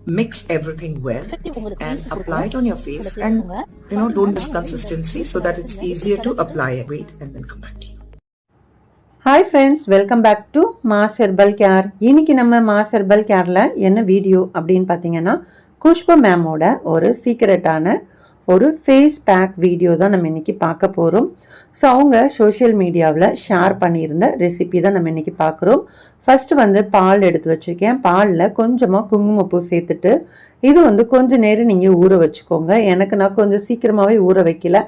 mix everything well and apply it on your face, and don't miss consistency so that it's easier to apply. Wait and then come back to you. Hi friends, welcome back to mass herbal care. இன்னைக்கு நம்ம mass herbal கேரில் என்ன video அப்படின்னு பார்த்தீங்கன்னா, குஷ்பு மேமோட ஒரு சீக்ரெட்டான ஒரு face pack video தான் நம்ம இன்னைக்கு பார்க்க போகிறோம். ஸோ அவங்க சோஷியல் மீடியாவில் ஷேர் பண்ணியிருந்த ரெசிபி தான் நம்ம இன்னைக்கு பார்க்குறோம். ஃபர்ஸ்ட் பால் எடுத்து வச்சுருக்கேன். பாலில் கொஞ்சமாக குங்குமப்பூ சேர்த்துட்டு இது கொஞ்சம் நேரம் நீங்கள் ஊற வச்சுக்கோங்க. நான் கொஞ்சம் சீக்கிரமாகவே ஊற வைக்கல.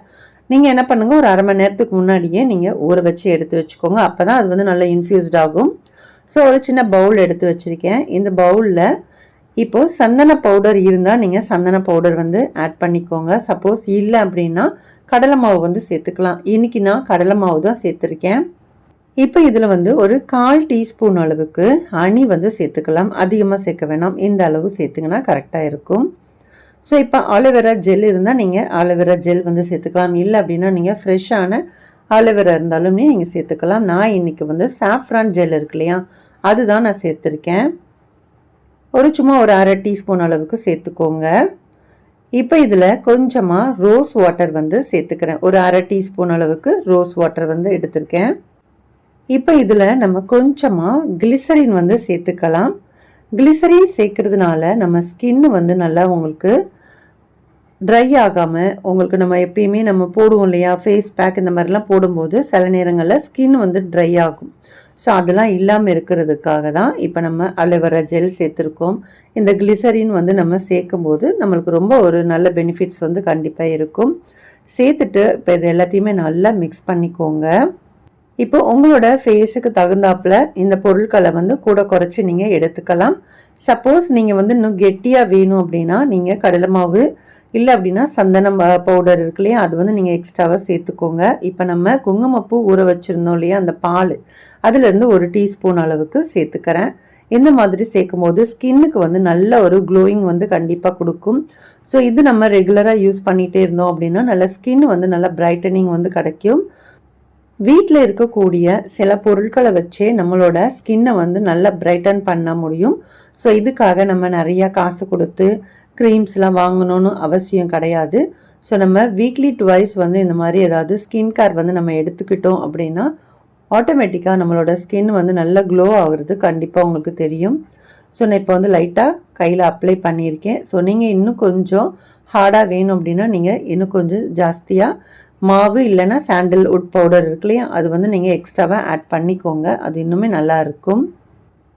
நீங்கள் என்ன பண்ணுங்கள், ஒரு அரை மணி நேரத்துக்கு முன்னாடியே நீங்கள் ஊற வச்சு எடுத்து வச்சுக்கோங்க. அப்போ தான் அது நல்லா இன்ஃப்யூஸ்ட் ஆகும். ஸோ ஒரு சின்ன பவுல் எடுத்து வச்சுருக்கேன். இந்த பவுலில் இப்போது சந்தன பவுடர் இருந்தால் நீங்கள் சந்தன பவுடர் ஆட் பண்ணிக்கோங்க. சப்போஸ் இல்லை அப்படின்னா கடலை மாவு சேர்த்துக்கலாம். இன்றைக்கி நான் கடலை மாவு தான் சேர்த்துருக்கேன். இப்போ இதில் ஒரு 1/4 டீஸ்பூன் அளவுக்கு ஹனி சேர்த்துக்கலாம். அதிகமாக சேர்க்க வேணாம், இந்த அளவு சேர்த்துங்கன்னா கரெக்டாக இருக்கும். ஸோ இப்போ ஆலோவேரா ஜெல் இருந்தால் நீங்கள் ஆலோவேரா ஜெல் சேர்த்துக்கலாம். இல்லை அப்படின்னா நீங்கள் ஃப்ரெஷ்ஷான ஆலோவேரா இருந்தாலும் நீங்கள் சேர்த்துக்கலாம். நான் இன்றைக்கி சாஃப்ரான் ஜெல் இருக்கு இல்லையா, அதுதான் நான் சேர்த்துருக்கேன். சும்மா ஒரு 1/2 டீஸ்பூன் அளவுக்கு சேர்த்துக்கோங்க. இப்போ இதில் கொஞ்சமாக ரோஸ் வாட்டர் சேர்த்துக்கிறேன். ஒரு 1/2 டீஸ்பூன் அளவுக்கு ரோஸ் வாட்டர் எடுத்திருக்கேன். இப்போ இதில் நம்ம கொஞ்சமாக கிளிசரின் சேர்த்துக்கலாம். கிளிசரின் சேர்க்கறதுனால நம்ம ஸ்கின்னு நல்லா உங்களுக்கு ட்ரை ஆகாமல், உங்களுக்கு நம்ம எப்பயுமே நம்ம போடுவோம் இல்லையா ஃபேஸ் பேக், இந்த மாதிரிலாம் போடும்போது சில நேரங்களில் ஸ்கின் ட்ரை ஆகும். ஸோ அதெல்லாம் இல்லாமல் இருக்கிறதுக்காக தான் இப்போ நம்ம அலோவேரா ஜெல் சேர்த்துருக்கோம். இந்த கிளிசரின் நம்ம சேர்க்கும்போது நம்மளுக்கு ரொம்ப ஒரு நல்ல பெனிஃபிட்ஸ் கண்டிப்பாக இருக்கும். சேர்த்துட்டு இப்போ இது எல்லாத்தையுமே நல்லா மிக்ஸ் பண்ணிக்கோங்க. இப்போ உங்களோட ஃபேஸுக்கு தகுந்தாப்பில் இந்த பொருட்களை கூட குறைச்சி நீங்கள் எடுத்துக்கலாம். சப்போஸ் நீங்கள் இன்னும் கெட்டியாக வேணும் அப்படின்னா நீங்கள் கடலை மாவு இல்லை அப்படின்னா சந்தன பவுடர் இருக்கு இல்லையா, அது நீங்கள் எக்ஸ்ட்ராவாக சேர்த்துக்கோங்க. இப்போ நம்ம குங்குமப்பூ ஊற வச்சுருந்தோம் இல்லையா, அந்த பால் அதுலேருந்து 1 டீஸ்பூன் அளவுக்கு சேர்த்துக்கிறேன். இந்த மாதிரி சேர்க்கும் போது ஸ்கின்னுக்கு நல்ல ஒரு க்ளோயிங் கண்டிப்பாக கொடுக்கும். ஸோ இது நம்ம ரெகுலராக யூஸ் பண்ணிகிட்டே இருந்தோம் அப்படின்னா நல்ல ஸ்கின் நல்லா பிரைட்டனிங் கிடைக்கும். வீட்டில் இருக்கக்கூடிய சில பொருட்களை வச்சே நம்மளோட ஸ்கின்னை நல்லா பிரைட்டன் பண்ண முடியும். ஸோ இதுக்காக நம்ம நிறையா காசு கொடுத்து க்ரீம்ஸ்லாம் வாங்கணும்னு அவசியம் கிடையாது. ஸோ நம்ம வீக்லி ட்வைஸ் இந்த மாதிரி ஏதாவது ஸ்கின் கேர் நம்ம எடுத்துக்கிட்டோம் அப்படின்னா ஆட்டோமேட்டிக்காக நம்மளோட ஸ்கின் நல்லா க்ளோ ஆகுறது கண்டிப்பாக உங்களுக்கு தெரியும். ஸோ நான் இப்போ லைட்டாக கையில் அப்ளை பண்ணியிருக்கேன். ஸோ நீங்கள் இன்னும் கொஞ்சம் ஹார்டாக வேணும் அப்படின்னா நீங்கள் இன்னும் கொஞ்சம் ஜாஸ்தியாக மாவு இல்லைன்னா சாண்டில் உட் பவுடர் இருக்கு இல்லையா, அது நீங்கள் எக்ஸ்ட்ராவாக ஆட் பண்ணிக்கோங்க. அது இன்னுமே நல்லா இருக்கும்.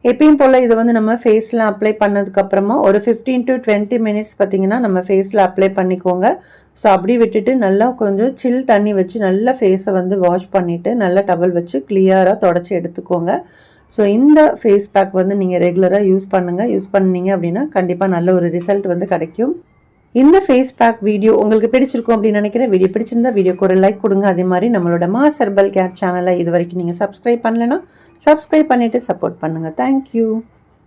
எப்பயும் போல் இது நம்ம ஃபேஸில் அப்ளை பண்ணதுக்கப்புறமா ஒரு 15 to 20 மினிட்ஸ் பார்த்திங்கன்னா நம்ம ஃபேஸில் அப்ளை பண்ணிக்கோங்க. ஸோ அப்படி விட்டுட்டு நல்லா கொஞ்சம் சில் தண்ணி வச்சு நல்லா ஃபேஸை வாஷ் பண்ணிவிட்டு நல்லா டவல் வச்சு கிளியராக தொடச்சி எடுத்துக்கோங்க. ஸோ இந்த ஃபேஸ் பேக் நீங்கள் ரெகுலராக யூஸ் பண்ணுங்கள். யூஸ் பண்ணீங்க அப்படின்னா கண்டிப்பாக நல்ல ஒரு ரிசல்ட் கிடைக்கும். இந்த ஃபேஸ் பேக் வீடியோ உங்களுக்கு பிடிச்சிருக்கும் அப்படின்னு நினைக்கிறேன். வீடியோ பிடிச்சிருந்தா வீடியோக்கு ஒரு லைக் கொடுங்க. அதே மாதிரி நம்மளோட மாஸ் ஹெர்பல் கேர் சேனலை இது வரைக்கும் நீங்கள் சப்ஸ்கிரைப் பண்ணலைன்னா சப்ஸ்கிரைப் பண்ணிவிட்டு சப்போர்ட் பண்ணுங்கள். தேங்க்யூ.